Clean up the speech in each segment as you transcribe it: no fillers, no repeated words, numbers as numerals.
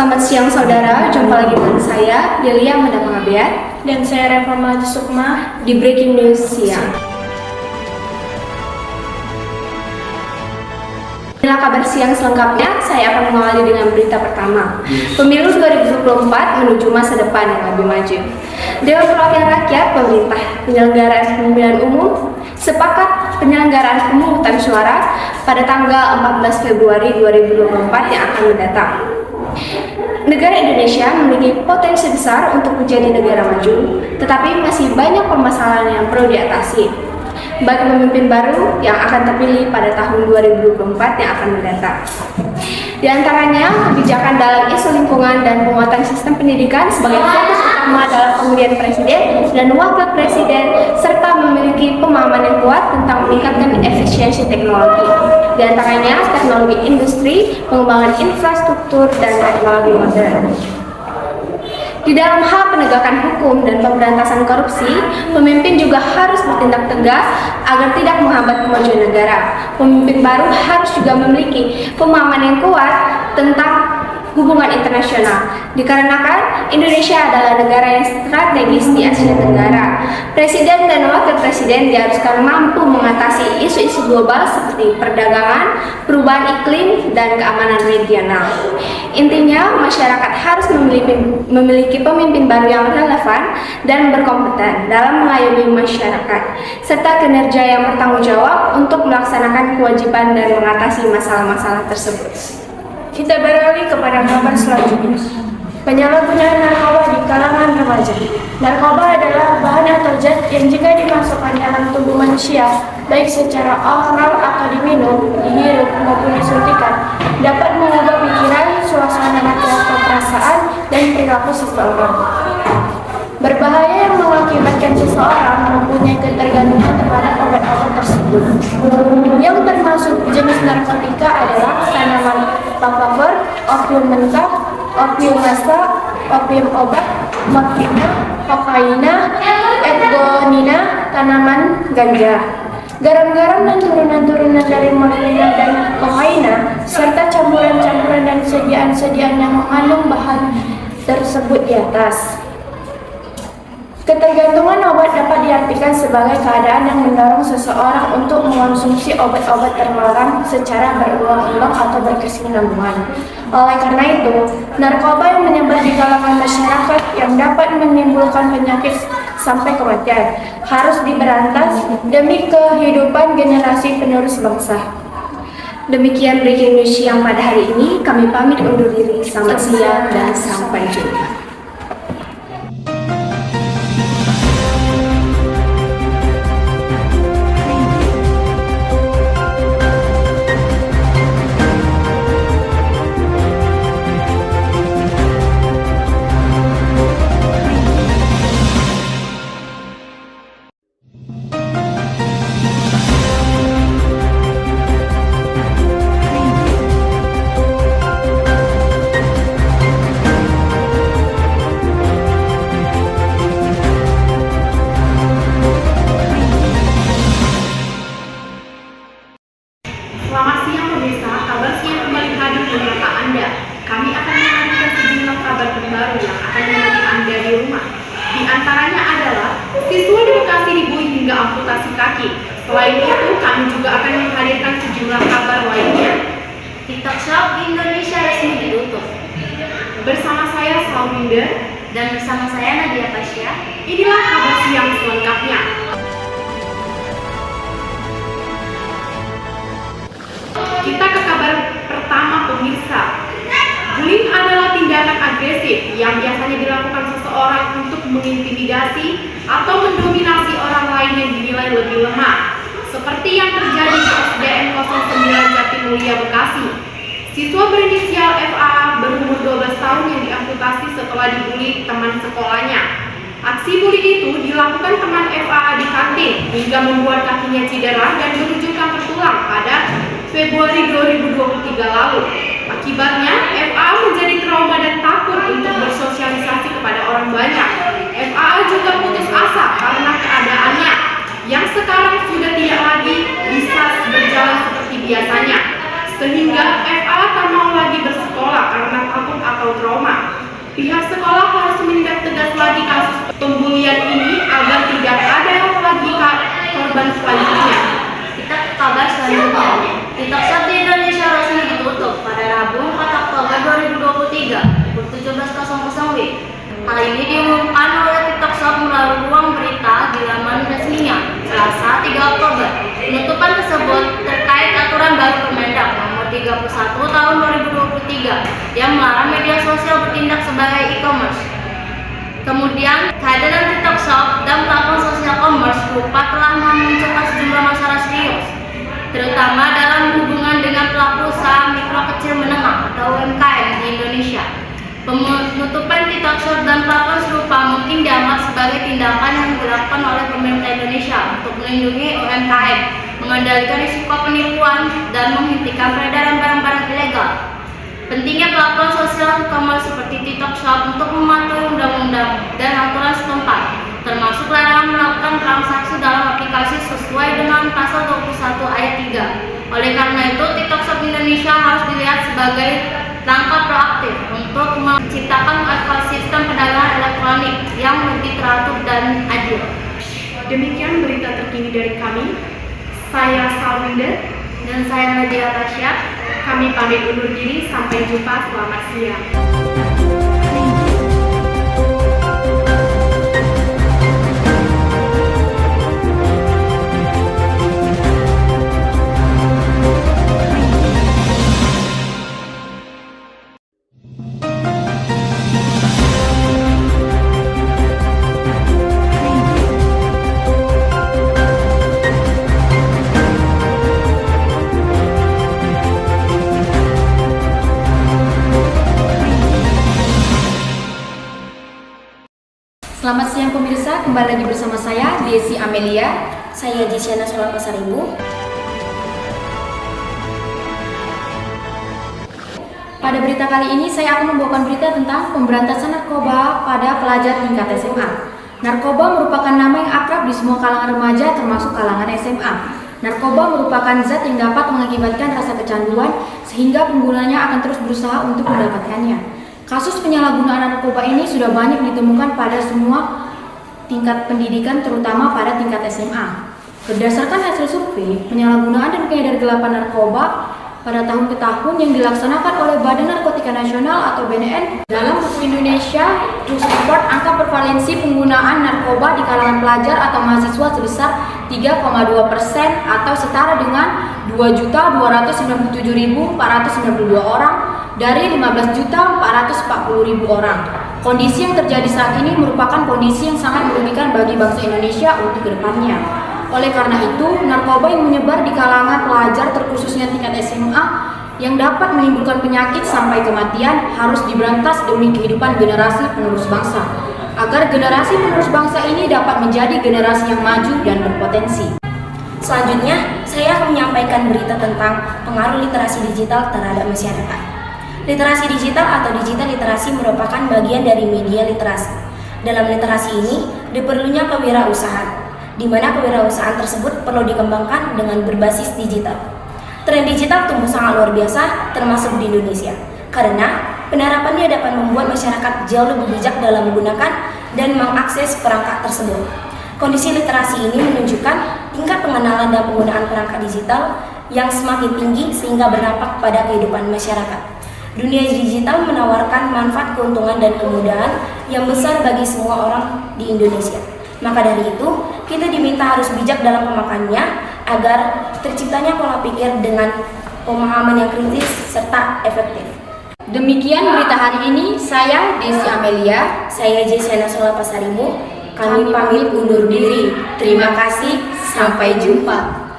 Selamat siang saudara, jumpa lagi dengan saya Delia Mada Pengabdian Dan saya Reva Melati Sukma di Breaking News Siang. Inilah kabar siang selengkapnya, saya akan mengawali dengan berita pertama. Pemilu 2024 menuju masa depan yang lebih maju. Dewan Perwakilan Rakyat, pemerintah, penyelenggaraan pemilihan umum sepakat penyelenggaraan pemungutan suara pada tanggal 14 Februari 2024 yang akan mendatang. Negara Indonesia memiliki potensi besar untuk menjadi negara maju, tetapi masih banyak permasalahan yang perlu diatasi. Bagi pemimpin baru yang akan terpilih pada tahun 2024 yang akan mendatang. Di antaranya, kebijakan dalam isu lingkungan dan penguatan sistem pendidikan sebagai fokus utama dalam pemilihan presiden dan wakil presiden, serta memiliki pemahaman yang kuat tentang meningkatkan efisiensi teknologi. Di antaranya, teknologi industri, pengembangan infrastruktur, dan teknologi modern. Di dalam hal penegakan hukum dan pemberantasan korupsi, pemimpin juga harus bertindak tegas agar tidak menghambat kemajuan negara. Pemimpin baru harus juga memiliki pemahaman yang kuat tentang hubungan internasional, dikarenakan Indonesia adalah negara yang strategis di Asia Tenggara. Presiden dan wakil presiden diharuskan mampu mengatasi isu-isu global seperti perdagangan, perubahan iklim, dan keamanan regional. Intinya, masyarakat harus memiliki pemimpin baru yang relevan dan berkompeten dalam mengayomi masyarakat, serta kinerja yang bertanggung jawab untuk melaksanakan kewajiban dan mengatasi masalah-masalah tersebut. Kita beralih kepada kabar selanjutnya. Penyalahgunaan narkoba di kalangan remaja. Narkoba adalah bahan atau zat yang jika dimasukkan dalam tubuh manusia, baik secara oral atau diminum, dihirup maupun disuntikan, dapat mengubah pikiran, suasana hati atau perasaan, dan perilaku seseorang. Berbahaya yang mengakibatkan seseorang mempunyai ketergantungan terhadap obat-obat tersebut. Yang termasuk jenis narkotika adalah tanaman papaver, opium mentah, opium nasta, opium obat, morfina, kokaina, etgonina, tanaman ganja, garam-garam dan turunan-turunan dari morfina dan kokaina, serta campuran-campuran dan sediaan-sediaan yang mengandung bahan tersebut di atas. Ketergantungan obat dapat diartikan sebagai keadaan yang mendorong seseorang untuk mengonsumsi obat-obat terlarang secara berulang-ulang atau berkesinambungan. Oleh karena itu, narkoba yang menyebar di kalangan masyarakat yang dapat menimbulkan penyakit sampai kematian harus diberantas demi kehidupan generasi penerus bangsa. Demikian breaking news yang pada hari ini, kami pamit undur diri. Selamat siang dan sampai jumpa. Selamat siang pemirsa, kabar siang kembali hadir di mata Anda. Kami akan menghadirkan sejumlah kabar terbaru yang akan menemani Anda di rumah. Di antaranya adalah siswa di Bekasi dibully hingga amputasi kaki. Selain itu, kami juga akan menghadirkan sejumlah kabar lainnya. TikTok Shop di Indonesia resmi ditutup. Bersama saya Salwinda Dan bersama saya Nadia Pasya. Inilah kabar siang selengkapnya. Kita ke kabar pertama pemirsa. Bullying adalah tindakan agresif yang biasanya dilakukan seseorang untuk mengintimidasi atau mendominasi orang lain yang dinilai lebih lemah. Seperti yang terjadi di SDN 09 Jatimulya, Bekasi. Siswa berinisial FA berumur 12 tahun yang diamputasi setelah dibully teman sekolahnya. Aksi bully itu dilakukan teman FA di kantin hingga membuat kakinya cedera dan berujung kanker tulang pada Februari 2023 lalu. Akibatnya, FA menjadi trauma dan takut untuk bersosialisasi kepada orang banyak. FA juga putus asa karena keadaannya yang sekarang sudah tidak lagi bisa berjalan seperti biasanya. Sehingga FA tak mau lagi bersekolah karena takut atau trauma. Pihak sekolah harus menindak tegas lagi kasus pembulian ini agar tidak ada lagi korban selanjutnya. Kita ke kabar selanjutnya. TikTok Shop di Indonesia resmi ditutup pada Rabu 4 Oktober 2023 pukul 17.00 WIB. Hal ini diumumkan oleh TikTok Shop melalui ruang berita di laman resminya Selasa 3 Oktober. Penutupan tersebut terkait aturan baru Permendak Nomor 31 Tahun 2023 yang melarang media sosial bertindak sebagai e-commerce. Kemudian, kehadiran TikTok Shop dan platform sosial commerce berupa telah memunculkan sejumlah masalah serius, terutama dalam hubungan dengan pelaku usaha mikro kecil menengah atau UMKM di Indonesia. Penutupan TikTok Shop dan platform serupa mungkin dianggap sebagai tindakan yang dilakukan oleh pemerintah Indonesia untuk melindungi UMKM, mengendalikan risiko penipuan, dan menghentikan peredaran barang-barang ilegal. Pentingnya platform sosial commerce seperti TikTok Shop untuk mematuhi undang-undang dan aturan setempat, termasuk larangan melakukan transaksi dalam aplikasi sesuai dengan pasal 21 ayat 3. Oleh karena itu, TikTok Shop Indonesia harus dilihat sebagai langkah proaktif untuk menciptakan ekosistem perdagangan elektronik yang lebih teratur dan adil. Demikian berita terkini dari kami. Saya Salwinda Dan saya Nadia Tasya. Kami pamit undur diri, sampai jumpa, selamat siang. Selamat siang pemirsa, kembali lagi bersama saya Desi Amelia. Saya Jisiana Solan Pasaribu. Pada berita kali ini saya akan membawakan berita tentang pemberantasan narkoba pada pelajar tingkat SMA. Narkoba merupakan nama yang akrab di semua kalangan remaja termasuk kalangan SMA. Narkoba merupakan zat yang dapat mengakibatkan rasa kecanduan sehingga penggunanya akan terus berusaha untuk mendapatkannya. Kasus penyalahgunaan narkoba ini sudah banyak ditemukan pada semua tingkat pendidikan, terutama pada tingkat SMA. Berdasarkan hasil survei, penyalahgunaan dan pengedargelapan narkoba pada tahun ke tahun yang dilaksanakan oleh Badan Narkotika Nasional atau BNN dalam buku Indonesia News Report, angka prevalensi penggunaan narkoba di kalangan pelajar atau mahasiswa sebesar 3,2% atau setara dengan 2.297.492 orang dari 15.440.000 orang. Kondisi yang terjadi saat ini merupakan kondisi yang sangat merugikan bagi bangsa Indonesia untuk kedepannya. Oleh karena itu, narkoba yang menyebar di kalangan pelajar terkhususnya tingkat SMA yang dapat menimbulkan penyakit sampai kematian harus diberantas demi kehidupan generasi penerus bangsa, agar generasi penerus bangsa ini dapat menjadi generasi yang maju dan berpotensi. Selanjutnya, saya akan menyampaikan berita tentang pengaruh literasi digital terhadap masyarakat. Literasi digital atau digital literasi merupakan bagian dari media literasi. Dalam literasi ini, diperlunya kewirausahaan, di mana kewirausahaan tersebut perlu dikembangkan dengan berbasis digital. Tren digital tumbuh sangat luar biasa, termasuk di Indonesia, karena penerapannya dapat membuat masyarakat jauh lebih bijak dalam menggunakan dan mengakses perangkat tersebut. Kondisi literasi ini menunjukkan tingkat pengenalan dan penggunaan perangkat digital yang semakin tinggi sehingga berdampak pada kehidupan masyarakat. Dunia digital menawarkan manfaat, keuntungan, dan kemudahan yang besar bagi semua orang di Indonesia. Maka dari itu, kita diminta harus bijak dalam pemakaiannya agar terciptanya pola pikir dengan pemahaman yang kritis serta efektif. Demikian berita hari ini, saya Desi Amelia. Saya Jesiana Solan Pasaribu. Kami pamit undur diri. Terima kasih. Sampai jumpa.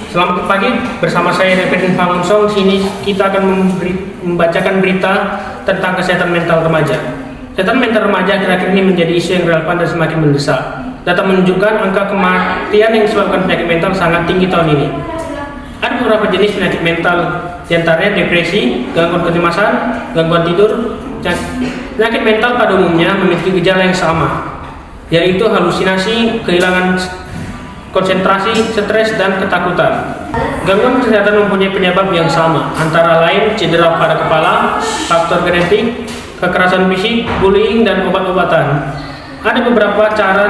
Selamat pagi, bersama saya Reven Pangunsong. Sini kita akan membacakan berita tentang kesehatan mental remaja. Kesehatan mental remaja akhir-akhir ini menjadi isu yang relevan dan semakin mendesak. Data menunjukkan angka kematian yang disebabkan penyakit mental sangat tinggi tahun ini. Ada beberapa jenis penyakit mental, diantaranya depresi, gangguan kecemasan, gangguan tidur. Penyakit mental pada umumnya memiliki gejala yang sama, yaitu halusinasi, kehilangan konsentrasi, stres, dan ketakutan. Gangguan kesehatan mempunyai penyebab yang sama, antara lain cedera pada kepala, faktor genetik, kekerasan fisik, bullying, dan obat-obatan. Ada beberapa cara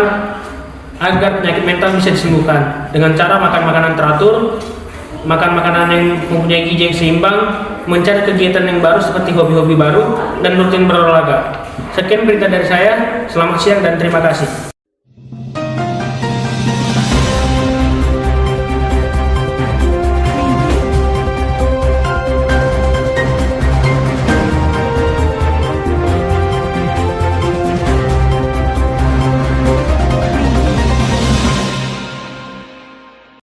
agar penyakit mental bisa disembuhkan, dengan cara makan makanan teratur, makan makanan yang mempunyai gizi yang seimbang, mencari kegiatan yang baru seperti hobi-hobi baru, dan rutin berolahraga. Sekian berita dari saya, selamat siang dan terima kasih.